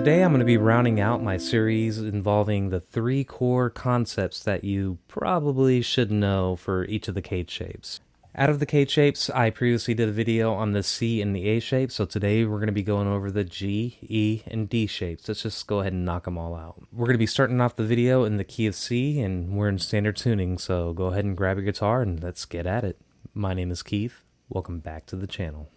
Today I'm going to be rounding out my series involving the 3 core concepts that you probably should know for each of the CAGED shapes. Out of the CAGED shapes, I previously did a video on the C and the A shape, so today we're going to be going over the G, E, and D shapes. Let's just go ahead and knock them all out. We're going to be starting off the video in the key of C, and we're in standard tuning, so go ahead and grab your guitar and let's get at it. My name is Keith. Welcome back to the channel.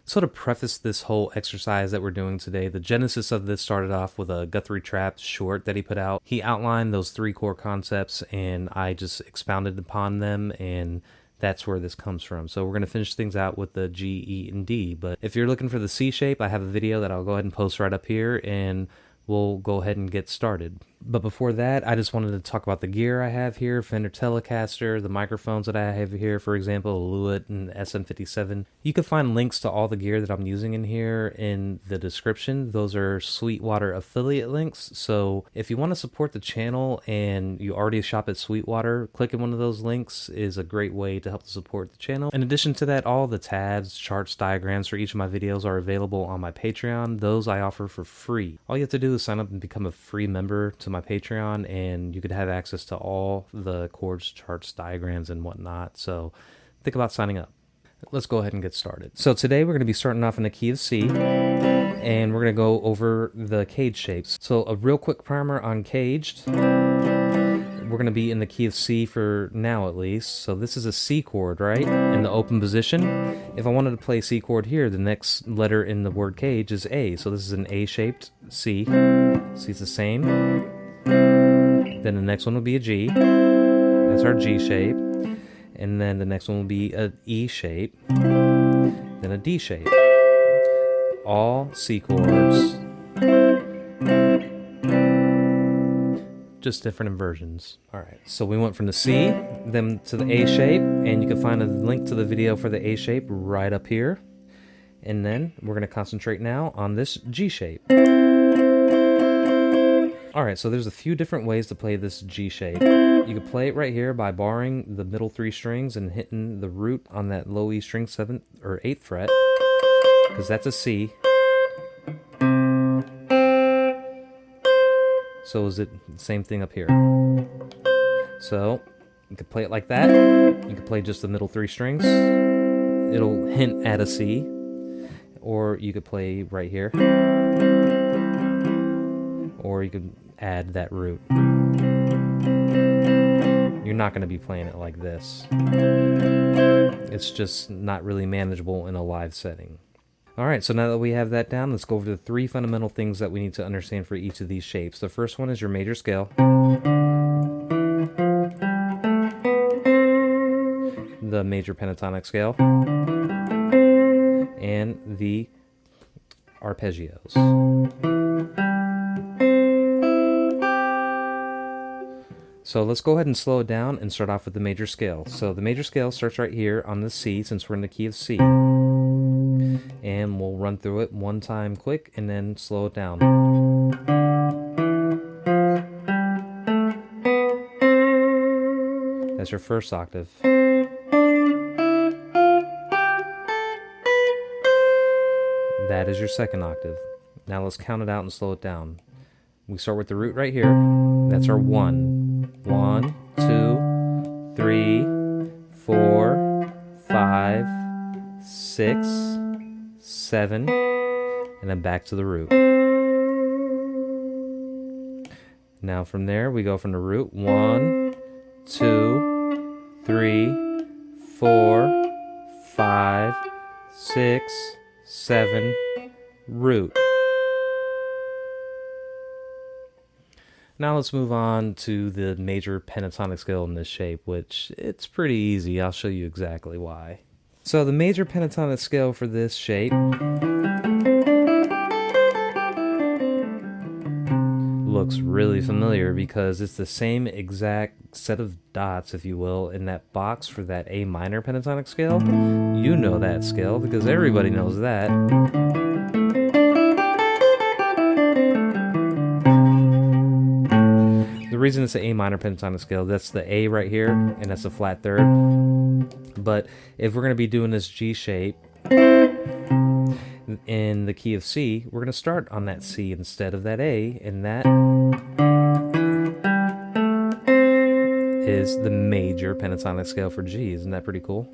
So to preface this whole exercise that we're doing today, the genesis of this started off with a Guthrie Trapp short that he put out. He outlined those 3 core concepts and I just expounded upon them, and that's where this comes from. So we're going to finish things out with the G, E, and D. But if you're looking for the C shape, I have a video that I'll go ahead and post right up here, and we'll go ahead and get started. But before that, I just wanted to talk about the gear I have here, Fender Telecaster, the microphones that I have here, for example, Lewitt and SM57. You can find links to all the gear that I'm using in here in the description. Those are Sweetwater affiliate links, so if you want to support the channel and you already shop at Sweetwater, clicking one of those links is a great way to help to support the channel. In addition to that, all the tabs, charts, diagrams for each of my videos are available on my Patreon. Those I offer for free. All you have to do is sign up and become a free member to my Patreon, and you could have access to all the chords, charts, diagrams, and whatnot. So think about signing up. Let's go ahead and get started. So today we're going to be starting off in the key of C, and we're going to go over the CAGED shapes. So a real quick primer on CAGED. We're going to be in the key of C for now at least. So this is a C chord, right? In the open position. If I wanted to play a C chord here, the next letter in the word CAGED is A. So this is an A-shaped C. See, it's the same. Then the next one will be a G. That's our G shape. And then the next one will be an E shape. Then a D shape. All C chords. Just different inversions. Alright, so we went from the C, then to the A shape, and you can find a link to the video for the A shape right up here. And then we're going to concentrate now on this G shape. Alright, so there's a few different ways to play this G shape. You can play it right here by barring the middle 3 strings and hitting the root on that low E string 7th or 8th fret, because that's a C. So is it the same thing up here? So you could play it like that. You could play just the middle 3 strings. It'll hint at a C. Or you could play right here. Or you could add that root. You're not going to be playing it like this. It's just not really manageable in a live setting. Alright, so now that we have that down, let's go over the 3 fundamental things that we need to understand for each of these shapes. The first one is your major scale. The major pentatonic scale. And the arpeggios. So let's go ahead and slow it down and start off with the major scale. So the major scale starts right here on the C, since we're in the key of C. And we'll run through it one time quick and then slow it down. That's your first octave. That is your second octave. Now let's count it out and slow it down. We start with the root right here. That's our 1. 1, 2, 3, 4, 5, 6, 7, and then back to the root. Now from there we go from the root 1, 2, 3, 4, 5, 6, 7, root. Now let's move on to the major pentatonic scale in this shape, which it's pretty easy. I'll show you exactly why. So the major pentatonic scale for this shape looks really familiar because it's the same exact set of dots, if you will, in that box for that A minor pentatonic scale. You know that scale because everybody knows that. The reason it's an A minor pentatonic scale, that's the A right here, and that's a flat third. But if we're going to be doing this G shape, In the key of C, we're going to start on that C instead of that A, and that is the major pentatonic scale for G. Isn't that pretty cool?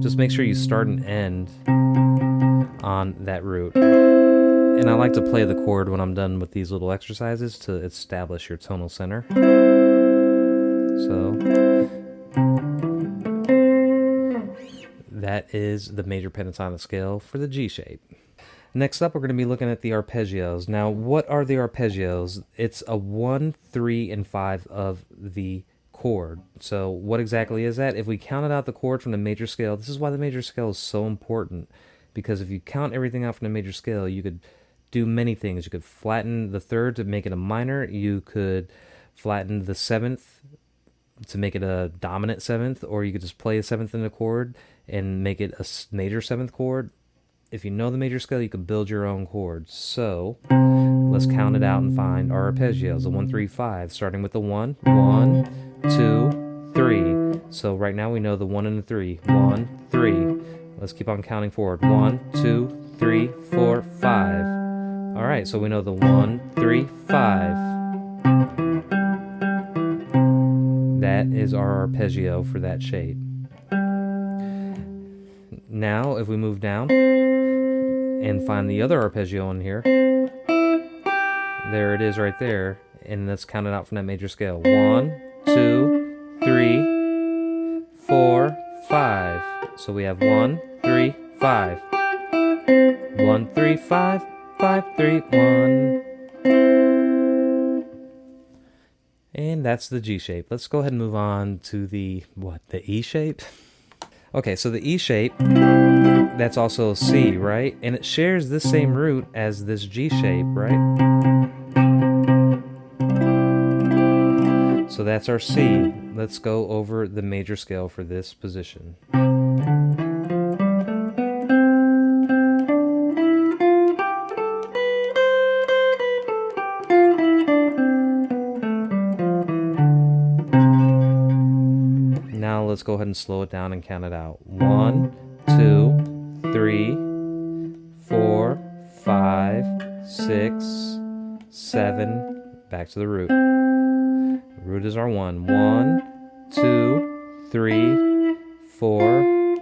Just make sure you start and end on that root. And I like to play the chord when I'm done with these little exercises to establish your tonal center. So that is the major pentatonic scale for the G shape. Next up, we're going to be looking at the arpeggios. Now, what are the arpeggios? It's a 1, 3, and 5 of the chord. So what exactly is that? If we counted out the chord from the major scale, this is why the major scale is so important, because if you count everything out from the major scale, you could do many things. You could flatten the third to make it a minor. You could flatten the seventh to make it a dominant seventh, or you could just play a seventh in the chord and make it a major seventh chord. If you know the major scale, you can build your own chords. So let's count it out and find our arpeggios, the 1, 3, 5, starting with the 1, 1, 2, 3. So right now we know the 1 and the 3, 1, 3. Let's keep on counting forward, 1, 2, 3, 4, 5. All right, so we know the 1, 3, 5. That is our arpeggio for that shape. Now, if we move down and find the other arpeggio in here, there it is right there, and let's count it out from that major scale. 1, 2, 3, 4, 5. So we have 1, 3, 5. 1, 3, 5, 5, 3, 1. And that's the G shape. Let's go ahead and move on to the E shape? Okay, so the E shape, that's also C, right? And it shares the same root as this G shape, right? So that's our C. Let's go over the major scale for this position. Now let's go ahead and slow it down and count it out. 1, 2, 3, 4, 5, 6, 7. Back to the root. Root is our 1. 1, 2, 3, 4,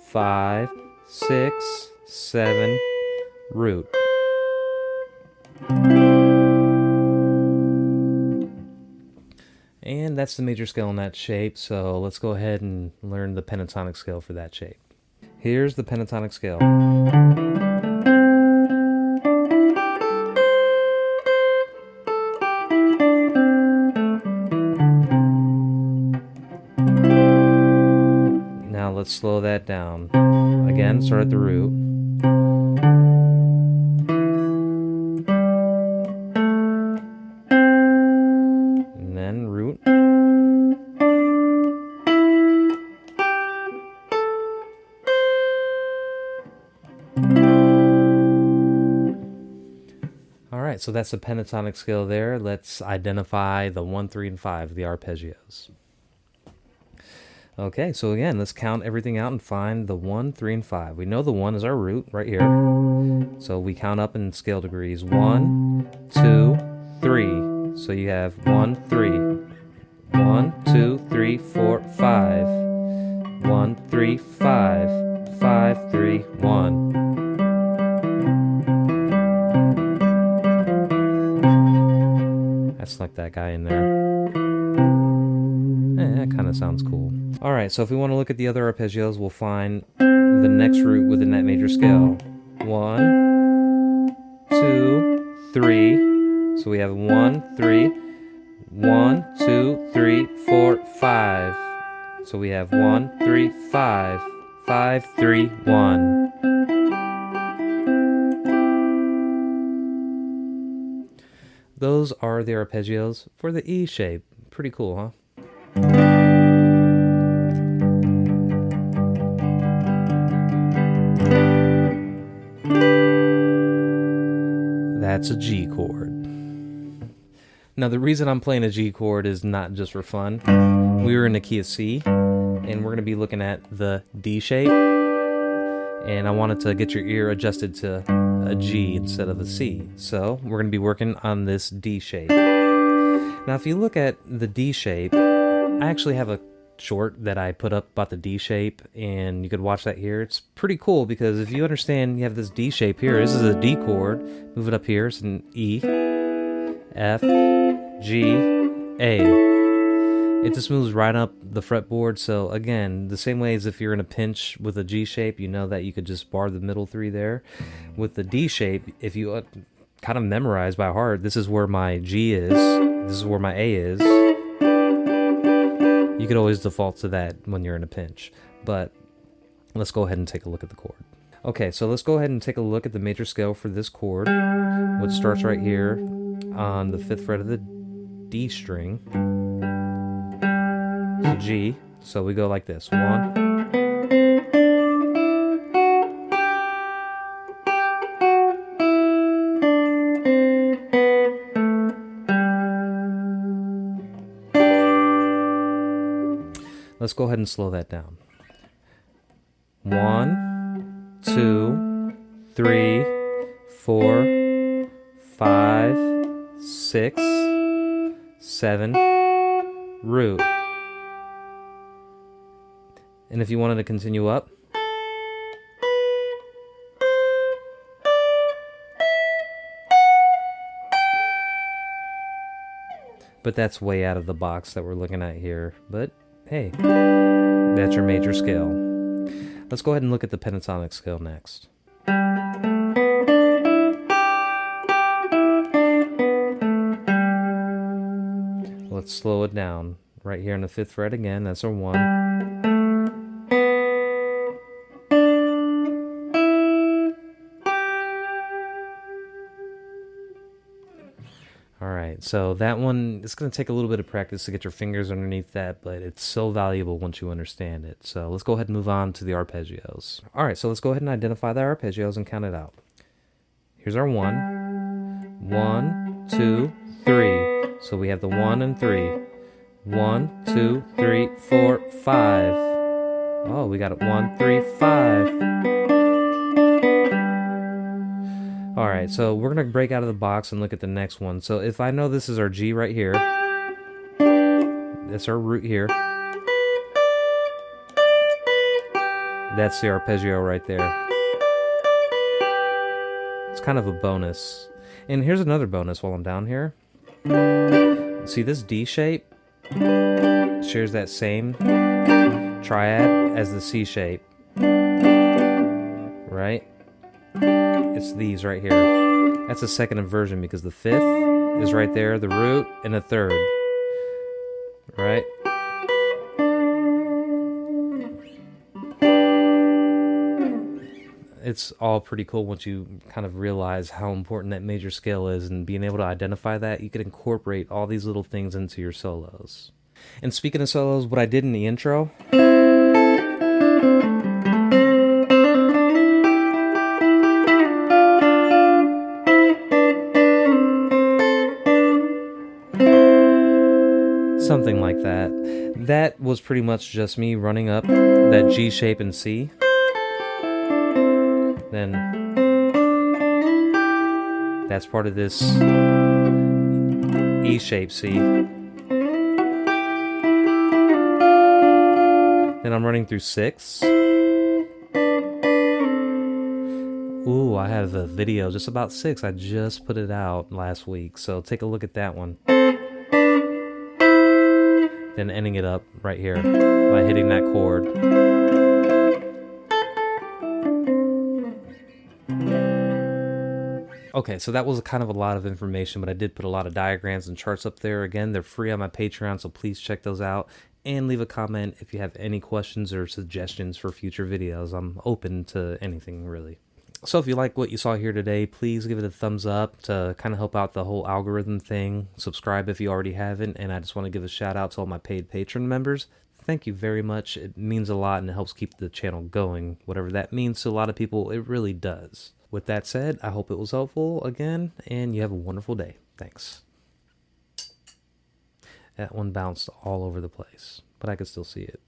5, 6, 7. Root. And that's the major scale in that shape, so let's go ahead and learn the pentatonic scale for that shape. Here's the pentatonic scale. Now let's slow that down. Again, start at the root. And then root. Alright, so that's the pentatonic scale there. Let's identify the 1, 3, and 5, the arpeggios. Okay, so again, let's count everything out and find the 1, 3, and 5. We know the 1 is our root right here. So we count up in scale degrees. 1, 2, 3. So you have 1, 3. 1, 2, 3, 4, 5. 1, 3, 5. 5, 3, 1. That's like that guy in there. That kind of sounds cool. Alright, so if we want to look at the other arpeggios, we'll find the next root within that major scale. 1, 2, 3. So we have 1, 3. 1, 2, 3, 4, 5. So we have 1, 3, 5. 5, 3, 1. Those are the arpeggios for the E shape. Pretty cool, huh? That's a G chord. Now, the reason I'm playing a G chord is not just for fun. We were in the key of C, and we're going to be looking at the D shape, and I wanted to get your ear adjusted to a G instead of a C. So we're going to be working on this D shape. Now, if you look at the D shape, I actually have a short that I put up about the D shape, and you could watch that here. It's pretty cool because if you understand, you have this D shape here. This is a D chord. Move it up here. It's an E, F, G, A. It just moves right up the fretboard. So again, the same way as if you're in a pinch with a G shape, you know that you could just bar the middle three there. With the D shape, if you kind of memorize by heart, this is where my G is, this is where my A is. You could always default to that when you're in a pinch. But let's go ahead and take a look at the chord. Okay, so let's go ahead and take a look at the major scale for this chord, which starts right here on the 5th fret of the D string. So G, so we go like this. 1. Let's go ahead and slow that down. 1, 2, 3, 4, 5, 6, 7, root. And if you wanted to continue up, but that's way out of the box that we're looking at here. But hey, that's your major scale. Let's go ahead and look at the pentatonic scale next. Let's slow it down. Right here on the 5th fret again, that's our 1. Alright, so that one, it's going to take a little bit of practice to get your fingers underneath that, but it's so valuable once you understand it. So let's go ahead and move on to the arpeggios. Alright, so let's go ahead and identify the arpeggios and count it out. Here's our 1. 1, 2, 3. So we have the 1 and 3. 1, 2, 3, 4, 5. Oh, we got it. 1, 3, 5. Alright, so we're going to break out of the box and look at the next one. So if I know this is our G right here, that's our root here, that's the arpeggio right there. It's kind of a bonus. And here's another bonus while I'm down here. See this D shape shares that same triad as the C shape, right? It's these right here. That's a second inversion because the 5th is right there, the root, and the 3rd, right? It's all pretty cool once you kind of realize how important that major scale is, and being able to identify that, you can incorporate all these little things into your solos. And speaking of solos, what I did in the intro, something like that. That was pretty much just me running up that G shape in C. Then that's part of this E shape C. Then I'm running through 6. Ooh, I have a video just about 6. I just put it out last week, so take a look at that one. Then ending it up right here by hitting that chord. Okay, so that was kind of a lot of information, but I did put a lot of diagrams and charts up there. Again, they're free on my Patreon, so please check those out. And leave a comment if you have any questions or suggestions for future videos. I'm open to anything, really. So if you like what you saw here today, please give it a thumbs up to kind of help out the whole algorithm thing. Subscribe if you already haven't. And I just want to give a shout out to all my paid patron members. Thank you very much. It means a lot and it helps keep the channel going. Whatever that means to a lot of people, it really does. With that said, I hope it was helpful again, and you have a wonderful day. Thanks. That one bounced all over the place, but I could still see it.